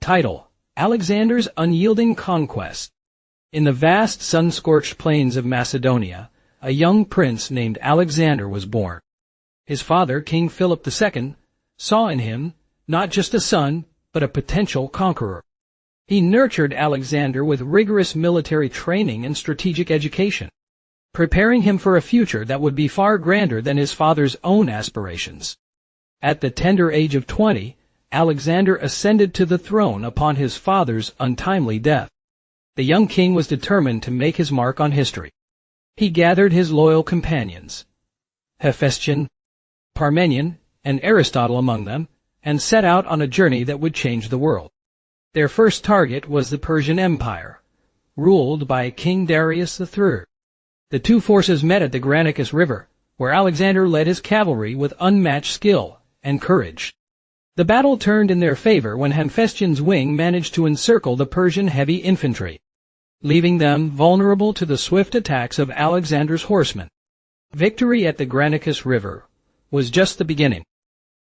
Title: Alexander's Unyielding Conquest. In the vast sun-scorched plains of Macedonia, a young prince named Alexander was born. His father, King Philip II, saw in him not just a son, but a potential conqueror. He nurtured Alexander with rigorous military training and strategic education, preparing him for a future that would be far grander than his father's own aspirations. At the tender age of 20, Alexander ascended to the throne upon his father's untimely death. The young king was determined to make his mark on history. He gathered his loyal companions, Hephaestion, Parmenion, and Aristotle among them, and set out on a journey that would change the world. Their first target was the Persian Empire, ruled by King Darius III. The two forces met at the Granicus River, where Alexander led his cavalry with unmatched skill and courage. The battle turned in their favor when Hephaestion's wing managed to encircle the Persian heavy infantry, leaving them vulnerable to the swift attacks of Alexander's horsemen. Victory at the Granicus River was just the beginning.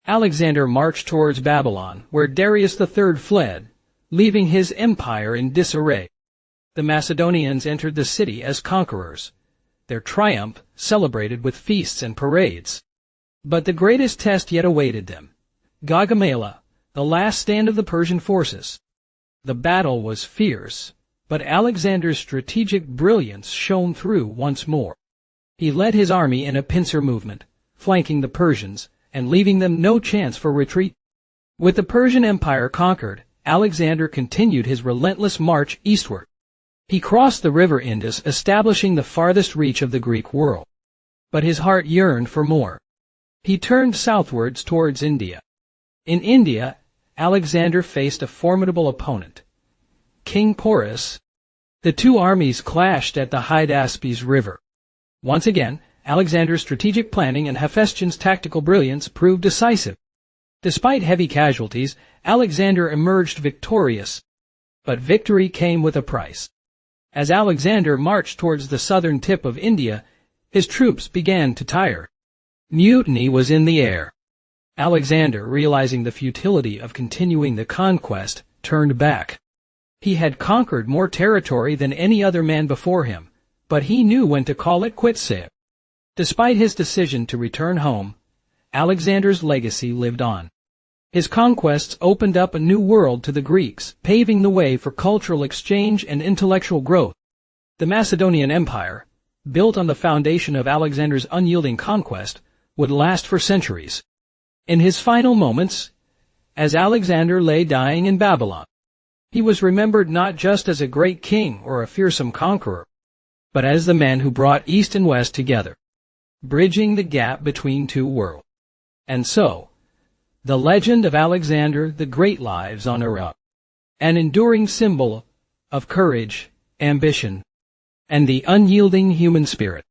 Alexander marched towards Babylon, where Darius III fled, leaving his empire in disarray. The Macedonians entered the city as conquerors, their triumph celebrated with feasts and parades. But the greatest test yet awaited them: Gaugamela, the last stand of the Persian forces. The battle was fierce, but Alexander's strategic brilliance shone through once more. He led his army in a pincer movement, flanking the Persians and leaving them no chance for retreat. With the Persian Empire conquered, Alexander continued his relentless march eastward. He crossed the river Indus, establishing the farthest reach of the Greek world. But his heart yearned for more. He turned southwards towards India. In India, Alexander faced a formidable opponent, King Porus. The two armies clashed at the Hydaspes River. Once again, Alexander's strategic planning and Hephaestion's tactical brilliance proved decisive. Despite heavy casualties, Alexander emerged victorious. But victory came with a price. As Alexander marched towards the southern tip of India, his troops began to tire. Mutiny was in the air. Alexander, realizing the futility of continuing the conquest, turned back. He had conquered more territory than any other man before him, but he knew when to call it quits. Despite his decision to return home, Alexander's legacy lived on. His conquests opened up a new world to the Greeks, paving the way for cultural exchange and intellectual growth. The Macedonian Empire, built on the foundation of Alexander's unyielding conquest, would last for centuries. In his final moments, as Alexander lay dying in Babylon, he was remembered not just as a great king or a fearsome conqueror, but as the man who brought East and West together, bridging the gap between two worlds. And so, the legend of Alexander the Great lives on Earth, an enduring symbol of courage, ambition, and the unyielding human spirit.